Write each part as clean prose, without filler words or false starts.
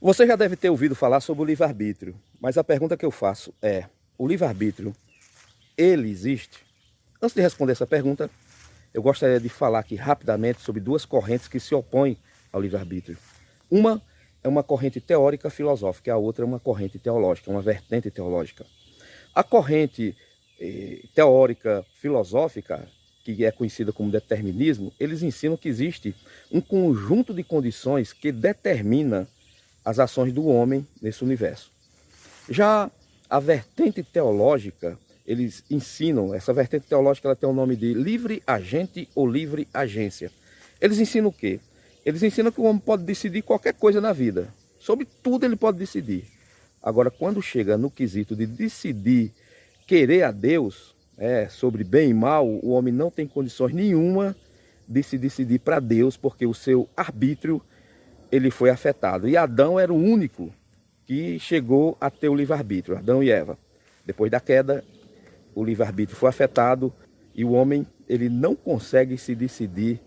Você já deve ter ouvido falar sobre o livre-arbítrio, mas a pergunta que eu faço é: o livre-arbítrio, ele existe? Antes de responder essa pergunta, eu gostaria de falar aqui rapidamente sobre duas correntes que se opõem ao livre-arbítrio. Uma é uma corrente teórica filosófica, e a outra é uma corrente teológica, uma vertente teológica. A corrente teórica filosófica, que é conhecida como determinismo, eles ensinam que existe um conjunto de condições que determina as ações do homem nesse universo. Já a vertente teológica, eles ensinam, essa vertente teológica ela tem o nome de livre agente ou livre agência. Eles ensinam o quê? Eles ensinam que o homem pode decidir qualquer coisa na vida. Sobre tudo ele pode decidir. Agora, quando chega no quesito de decidir querer a Deus, sobre bem e mal, o homem não tem condições nenhuma de se decidir para Deus, porque o seu arbítrio ele foi afetado. E Adão era o único que chegou a ter o livre-arbítrio, Adão e Eva. Depois da queda, o livre-arbítrio foi afetado e o homem ele não consegue se decidir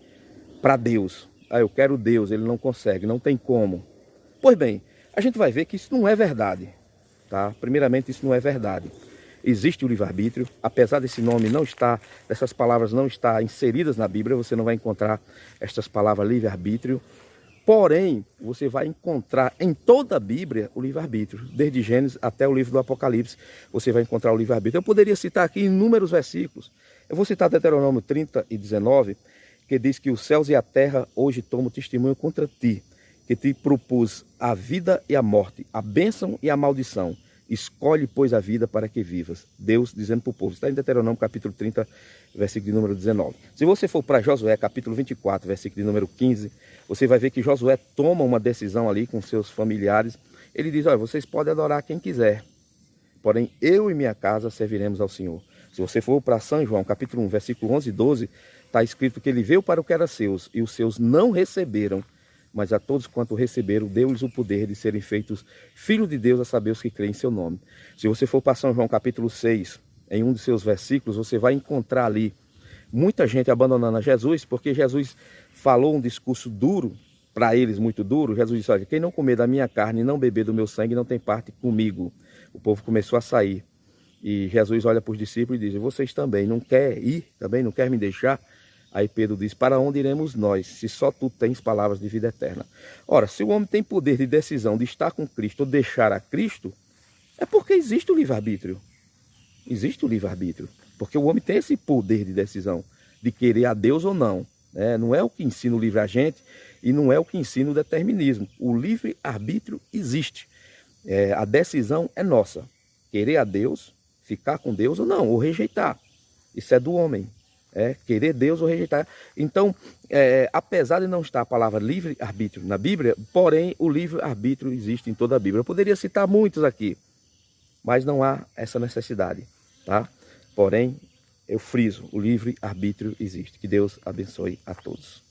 para Deus. Eu quero Deus, ele não consegue, não tem como. Pois bem, a gente vai ver que isso não é verdade, tá? Primeiramente, isso não é verdade. Existe o livre-arbítrio, apesar desse nome não estar, dessas palavras não estar inseridas na Bíblia, você não vai encontrar estas palavras livre-arbítrio. Porém, você vai encontrar em toda a Bíblia o livre-arbítrio. Desde Gênesis até o livro do Apocalipse, você vai encontrar o livre-arbítrio. Eu poderia citar aqui inúmeros versículos. Eu vou citar Deuteronômio 30 e 19, que diz que os céus e a terra hoje tomam testemunho contra ti, que te propus a vida e a morte, a bênção e a maldição. Escolhe, pois, a vida para que vivas. Deus dizendo para o povo. Está em Deuteronômio capítulo 30, versículo de número 19. Se você for para Josué capítulo 24, versículo de número 15, você vai ver que Josué toma uma decisão ali com seus familiares. Ele diz: olha, vocês podem adorar quem quiser, porém eu e minha casa serviremos ao Senhor. Se você for para São João capítulo 1, versículo 11 e 12, está escrito que ele veio para o que era seus, e os seus não receberam, mas a todos quanto receberam, deu-lhes o poder de serem feitos filhos de Deus, a saber os que creem em seu nome. Se você for para São João capítulo 6, em um de seus versículos, você vai encontrar ali muita gente abandonando a Jesus, porque Jesus falou um discurso duro, para eles muito duro. Jesus disse: olha, quem não comer da minha carne e não beber do meu sangue não tem parte comigo. O povo começou a sair. E Jesus olha para os discípulos e diz: vocês também não querem ir? Também não querem me deixar? Aí Pedro diz: para onde iremos nós, se só tu tens palavras de vida eterna? Ora, se o homem tem poder de decisão de estar com Cristo ou deixar a Cristo, é porque existe o livre-arbítrio. Existe o livre-arbítrio. Porque o homem tem esse poder de decisão, de querer a Deus ou não. Não é o que ensina o livre-agente e não é o que ensina o determinismo. O livre-arbítrio existe. A decisão é nossa. Querer a Deus, ficar com Deus ou não, ou rejeitar. Isso é do homem. Querer Deus ou rejeitar. Então, apesar de não estar a palavra livre-arbítrio na Bíblia, porém o livre-arbítrio existe em toda a Bíblia. Eu poderia citar muitos aqui, mas não há essa necessidade, tá? Porém, eu friso, o livre-arbítrio existe. Que Deus abençoe a todos.